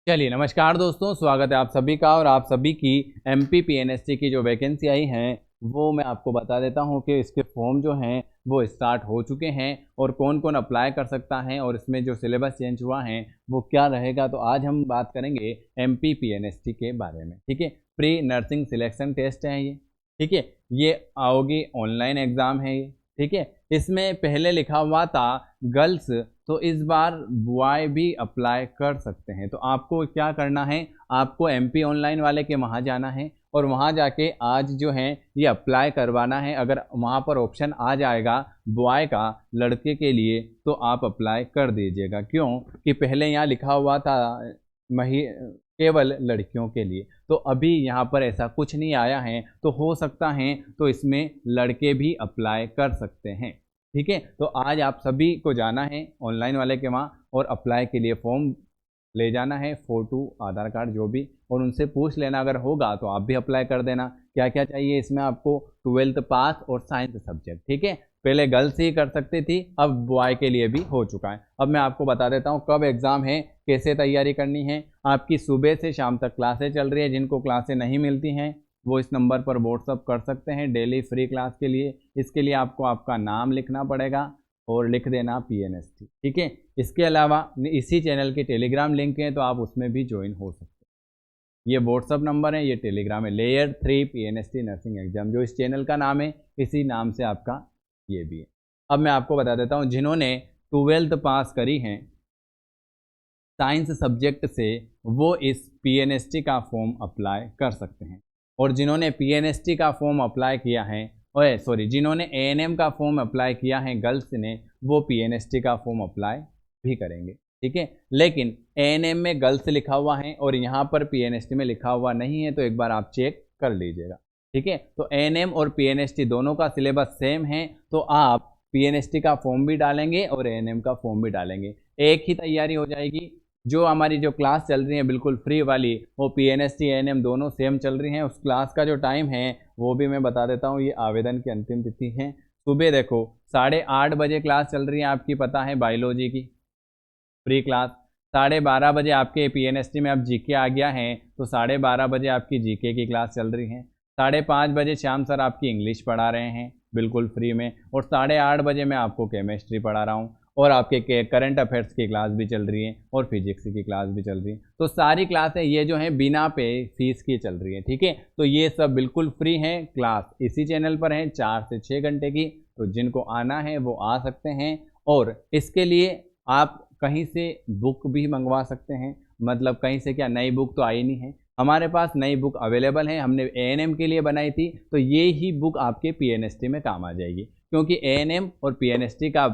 चलिए नमस्कार दोस्तों, स्वागत है आप सभी का। और आप सभी की एमपी पीएनएसटी की जो वैकेंसी आई हैं वो मैं आपको बता देता हूं कि इसके फॉर्म जो हैं वो स्टार्ट हो चुके हैं और कौन कौन अप्लाई कर सकता है और इसमें जो सिलेबस चेंज हुआ है वो क्या रहेगा। तो आज हम बात करेंगे एमपी पीएनएसटी के बारे में। ठीक है, प्री नर्सिंग सिलेक्शन टेस्ट है ये। ठीक है, ये आओगी ऑनलाइन एग्ज़ाम है ये। ठीक है, इसमें पहले लिखा हुआ था गर्ल्स, तो इस बार बॉय भी अप्लाई कर सकते हैं। तो आपको क्या करना है, आपको एमपी ऑनलाइन वाले के वहाँ जाना है और वहाँ जाके आज जो है ये अप्लाई करवाना है। अगर वहाँ पर ऑप्शन आ जाएगा बॉय का लड़के के लिए तो आप अप्लाई कर दीजिएगा। क्यों कि पहले यहाँ लिखा हुआ था मही केवल लड़कियों के लिए, तो अभी यहाँ पर ऐसा कुछ नहीं आया है। तो हो सकता है तो इसमें लड़के भी अप्लाई कर सकते हैं। ठीक है, तो आज आप सभी को जाना है ऑनलाइन वाले के वहाँ और अप्लाई के लिए फॉर्म ले जाना है, फ़ोटो आधार कार्ड जो भी, और उनसे पूछ लेना। अगर होगा तो आप भी अप्लाई कर देना। क्या क्या चाहिए इसमें आपको, 12th पास और साइंस सब्जेक्ट। ठीक है, पहले गर्ल्स ही कर सकती थी, अब बॉय के लिए भी हो चुका है। अब मैं आपको बता देता हूँ कब एग्ज़ाम है, कैसे तैयारी करनी है। आपकी सुबह से शाम तक क्लासें चल रही है। जिनको क्लासें नहीं मिलती हैं वो इस नंबर पर व्हाट्सअप कर सकते हैं डेली फ्री क्लास के लिए। इसके लिए आपको आपका नाम लिखना पड़ेगा और लिख देना पीएनएसटी। ठीक है, इसके अलावा इसी चैनल के टेलीग्राम लिंक है तो आप उसमें भी ज्वाइन हो सकते हैं। ये व्हाट्सअप नंबर है, ये टेलीग्राम है। लेयर 3 पीएनएसटी नर्सिंग एग्जाम, जो इस चैनल का नाम है इसी नाम से आपका ये भी है। अब मैं आपको बता देता हूँ जिन्होंने 12th पास करी हैं साइंस सब्जेक्ट से वो इस पीएनएसटी का फॉर्म अप्लाई कर सकते हैं। और जिन्होंने पीएनएसटी का फॉर्म अप्लाई किया है, ओए सॉरी, जिन्होंने एएनएम का फॉर्म अप्लाई किया है गर्ल्स ने, वो पीएनएसटी का फॉर्म अप्लाई भी करेंगे। ठीक है, लेकिन एएनएम में गर्ल्स लिखा हुआ है और यहाँ पर पीएनएसटी में लिखा हुआ नहीं है, तो एक बार आप चेक कर लीजिएगा। ठीक है, तो एएनएम और पीएनएसटी दोनों का सिलेबस सेम है, तो आप पीएनएसटी का फॉर्म भी डालेंगे और एएनएम का फॉर्म भी डालेंगे, एक ही तैयारी हो जाएगी। जो हमारी जो क्लास चल रही है बिल्कुल फ्री वाली, वो पीएनएसटी एएनएम दोनों सेम चल रही हैं। उस क्लास का जो टाइम है वो भी मैं बता देता हूँ। ये आवेदन की अंतिम तिथि है। सुबह देखो 8:30 बजे क्लास चल रही है आपकी, पता है, बायोलॉजी की फ्री क्लास। 12:30 बजे आपके पीएनएसटी में अब जीके आ गया है तो 12:30 बजे आपकी जीके की क्लास चल रही है। 5:30 बजे श्याम सर आपकी इंग्लिश पढ़ा रहे हैं बिल्कुल फ्री में, और 8:30 बजे मैं आपको केमिस्ट्री पढ़ा रहा हूँ। और आपके करंट अफेयर्स की क्लास भी चल रही है और फिजिक्स की क्लास भी चल रही है। तो सारी क्लासें ये जो हैं बिना पे फीस की चल रही है। ठीक है, तो ये सब बिल्कुल फ्री हैं। क्लास इसी चैनल पर है 4 से 6 घंटे की, तो जिनको आना है वो आ सकते हैं। और इसके लिए आप कहीं से बुक भी मंगवा सकते हैं। मतलब कहीं से क्या, नई बुक तो आई नहीं है, हमारे पास नई बुक अवेलेबल है, हमने एएनएम के लिए बनाई थी, तो ये ही बुक आपके पीएनएसटी में काम आ जाएगी। क्योंकि एएनएम और पीएनएसटी का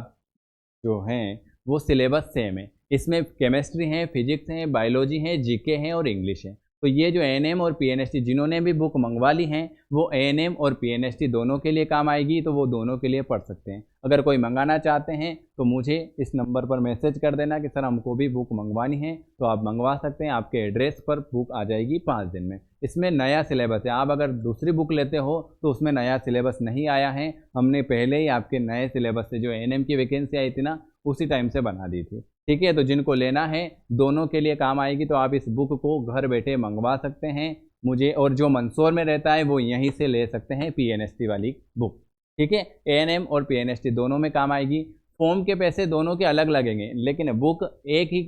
जो हैं वो सिलेबस सेम है। इसमें केमिस्ट्री है, फिजिक्स है, बायोलॉजी है, जीके है और इंग्लिश है। तो ये जो एएनएम और पीएनएसटी जिन्होंने भी बुक मंगवा ली हैं वो एएनएम और पीएनएसटी दोनों के लिए काम आएगी, तो वो दोनों के लिए पढ़ सकते हैं। अगर कोई मंगाना चाहते हैं तो मुझे इस नंबर पर मैसेज कर देना कि सर हमको भी बुक मंगवानी है, तो आप मंगवा सकते हैं। आपके एड्रेस पर बुक आ जाएगी 5 दिन में। इसमें नया सिलेबस है, आप अगर दूसरी बुक लेते हो तो उसमें नया सिलेबस नहीं आया है। हमने पहले ही आपके नए सिलेबस से जो एएनएम की वैकेंसी आई थी ना, उसी टाइम से बना दी थी। ठीक है, तो जिनको लेना है दोनों के लिए काम आएगी, तो आप इस बुक को घर बैठे मंगवा सकते हैं मुझे, और जो मंदसौर में रहता है वो यहीं से ले सकते हैं पीएनएसटी वाली बुक। ठीक है, एएनएम और पीएनएसटी दोनों में काम आएगी। फॉर्म के पैसे दोनों के अलग लगेंगे, लेकिन बुक एक ही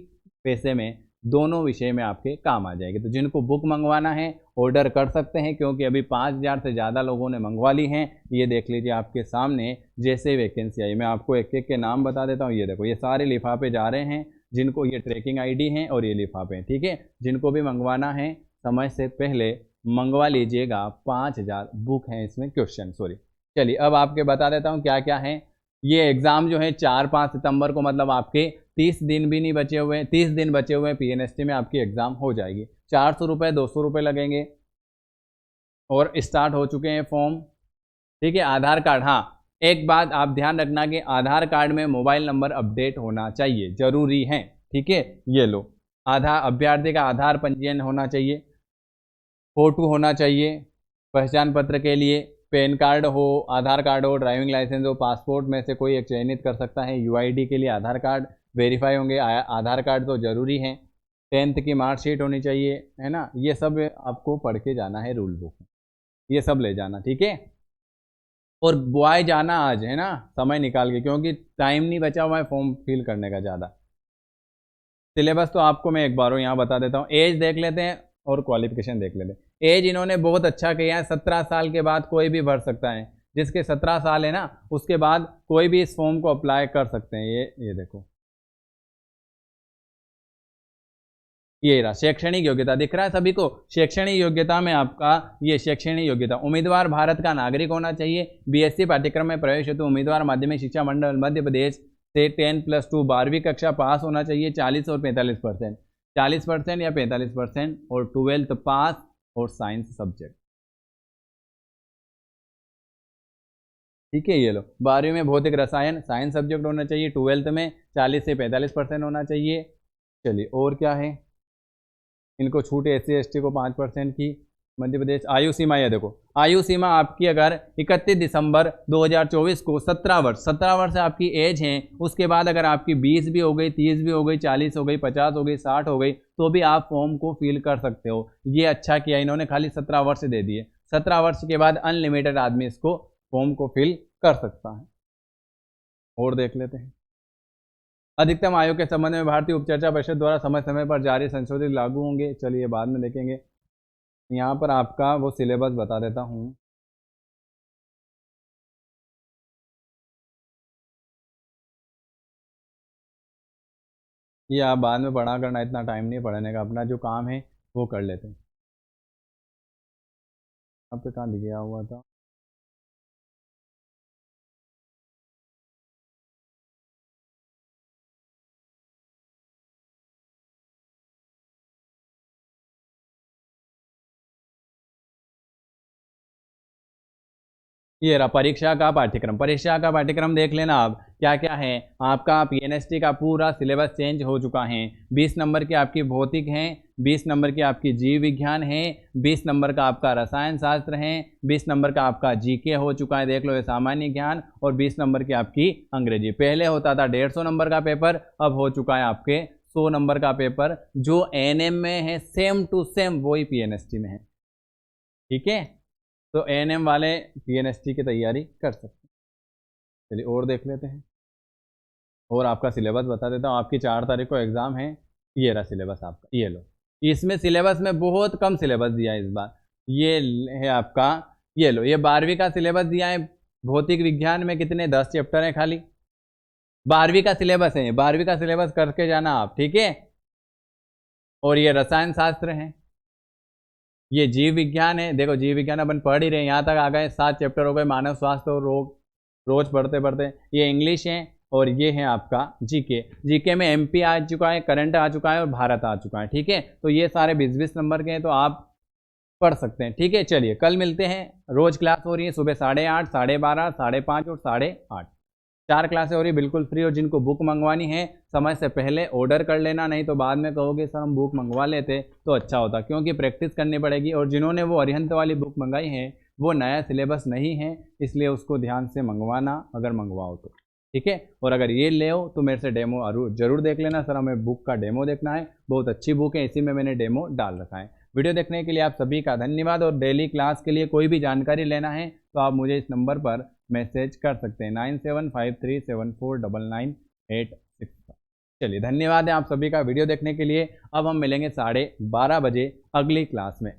पैसे में दोनों विषय में आपके काम आ जाएगी। तो जिनको बुक मंगवाना है ऑर्डर कर सकते हैं, क्योंकि अभी 5000 से ज़्यादा लोगों ने मंगवा ली हैं। ये देख लीजिए आपके सामने जैसे वैकेंसी आई, मैं आपको एक एक के नाम बता देता हूँ। ये देखो, ये सारे लिफाफे जा रहे हैं जिनको, ये ट्रैकिंग आईडी हैं और ये लिफाफे हैं। ठीक है, जिनको भी मंगवाना है समय से पहले मंगवा लीजिएगा। 5000 बुक हैं इसमें, क्वेश्चन सॉरी। चलिए अब आपके बता देता हूँ क्या क्या है। ये एग्ज़ाम जो है 4-5 सितंबर को, मतलब आपके 30 दिन भी नहीं बचे हुए हैं, 30 दिन बचे हुए हैं पीएनएसटी में आपकी एग्ज़ाम हो जाएगी। 400 रुपये 200 रुपये लगेंगे और स्टार्ट हो चुके हैं फॉर्म। ठीक है, आधार कार्ड, हाँ एक बात आप ध्यान रखना कि आधार कार्ड में मोबाइल नंबर अपडेट होना चाहिए, ज़रूरी है। ठीक है, ये लो, आधार अभ्यर्थी का आधार पंजीयन होना चाहिए, फ़ोटो होना चाहिए पहचान पत्र के लिए, पैन कार्ड हो, आधार कार्ड हो, ड्राइविंग लाइसेंस हो, पासपोर्ट में से कोई एक चयनित कर सकता है। यूआईडी के लिए आधार कार्ड वेरीफाई होंगे, आधार कार्ड तो ज़रूरी है। 10th की मार्कशीट होनी चाहिए, है ना। ये सब आपको पढ़ के जाना है रूल बुक, ये सब ले जाना, ठीक है। और बॉय जाना आज, है ना, समय निकाल के, क्योंकि टाइम नहीं बचा हुआ है फॉर्म फिल करने का ज़्यादा। सिलेबस तो आपको मैं एक बार यहाँ बता देता हूँ। एज देख लेते हैं और क्वालिफिकेशन देख लेते हैं। एज इन्होंने बहुत अच्छा किया है, 17 साल के बाद कोई भी भर सकता है। जिसके 17 साल है ना, उसके बाद कोई भी इस फॉर्म को अप्लाई कर सकते हैं। ये देखो, ये रहा शैक्षणिक योग्यता, दिख रहा है सभी को। शैक्षणिक योग्यता में आपका ये शैक्षणिक योग्यता, उम्मीदवार भारत का नागरिक होना चाहिए। बीएससी पाठ्यक्रम में प्रवेश हेतु उम्मीदवार माध्यमिक शिक्षा मंडल मध्य प्रदेश से 10+2 12वीं कक्षा पास होना चाहिए। 40 और 45%, 40% या 45%, और 12th पास और साइंस सब्जेक्ट, ठीक है। ये लो, 12वीं में भौतिक रसायन साइंस सब्जेक्ट होना चाहिए। 12th में 40 से 45% होना चाहिए। चलिए और क्या है, इनको छूट है SC ST को 5% की। मध्य प्रदेश आयु सीमा, ये देखो आयु सीमा आपकी अगर 31 दिसंबर 2024 को 17 वर्ष आपकी एज है, उसके बाद अगर आपकी 20 भी हो गई, 30 भी हो गई, 40 हो गई, 50 हो गई, 60 हो गई, तो भी आप फॉर्म को फिल कर सकते हो। ये अच्छा किया इन्होंने, खाली 17 वर्ष दे दिए। 17 वर्ष के बाद अनलिमिटेड आदमी इसको फॉर्म को फिल कर सकता है। और देख लेते हैं, अधिकतम आयु के संबंध में भारतीय उपचर्चा परिषद द्वारा समय समय पर जारी संशोधित लागू होंगे। चलिए बाद में देखेंगे। यहाँ पर आपका वो सिलेबस बता देता हूँ। ये आप बाद में पढ़ा करना, इतना टाइम नहीं पढ़ने का, अपना जो काम है वो कर लेते हैं। अब पे कहाँ लिखा हुआ था, ये रहा परीक्षा का पाठ्यक्रम। परीक्षा का पाठ्यक्रम देख लेना आप क्या क्या है। आपका PNST का पूरा सिलेबस चेंज हो चुका है। 20 नंबर की आपकी भौतिक हैं, 20 नंबर की आपकी जीव विज्ञान है, 20 नंबर का आपका रसायन शास्त्र है, 20 नंबर का आपका GK हो चुका है, देख लो ये सामान्य ज्ञान, और 20 नंबर की आपकी अंग्रेजी। पहले होता था 150 नंबर का पेपर, अब हो चुका है आपके 100 नंबर का पेपर। जो ANM में है सेम टू सेम वही PNST में है, ठीक है। तो ANM वाले PNST की तैयारी कर सकते हैं। चलिए और देख लेते हैं, और आपका सिलेबस बता देता हूँ। आपकी 4 तारीख को एग्ज़ाम है। ये रहा सिलेबस आपका, ये लो। इसमें सिलेबस में बहुत कम सिलेबस दिया है इस बार। ये है आपका, ये लो, ये 12वीं का सिलेबस दिया है। भौतिक विज्ञान में कितने, 10 चैप्टर हैं खाली। 12वीं का सिलेबस है, 12वीं का सिलेबस करके जाना आप, ठीक है। और ये रसायन शास्त्र है, ये जीव विज्ञान है। देखो जीव विज्ञान अपन पढ़ ही रहे हैं, यहाँ तक आ गए, 7 चैप्टर हो गए। मानव स्वास्थ्य और रोग, रोज पढ़ते पढ़ते। ये इंग्लिश है, और ये है आपका GK। GK में MP आ चुका है, करंट आ चुका है, और भारत आ चुका है, ठीक है। तो ये सारे 20-20 नंबर के हैं, तो आप पढ़ सकते हैं, ठीक है। चलिए कल मिलते हैं। रोज क्लास हो रही है सुबह 8:30, 12:30, 5:30 और 8:30। 4 क्लासें हो रही, बिल्कुल फ्री। और जिनको बुक मंगवानी है समय से पहले ऑर्डर कर लेना, नहीं तो बाद में कहोगे सर हम बुक मंगवा लेते तो अच्छा होता, क्योंकि प्रैक्टिस करनी पड़ेगी। और जिन्होंने वो अरिहंत वाली बुक मंगाई है वो नया सिलेबस नहीं है, इसलिए उसको ध्यान से मंगवाना अगर मंगवाओ तो, ठीक है। और अगर ये ले हो तो मेरे से डेमो जरूर देख लेना, सर हमें बुक का डेमो देखना है। बहुत अच्छी बुक है, इसी में मैंने डेमो डाल रखा है। वीडियो देखने के लिए आप सभी का धन्यवाद। और डेली क्लास के लिए कोई भी जानकारी लेना है तो आप मुझे इस नंबर पर मैसेज कर सकते हैं, 9753749986। चलिए धन्यवाद है आप सभी का वीडियो देखने के लिए। अब हम मिलेंगे 12:30 बजे अगली क्लास में।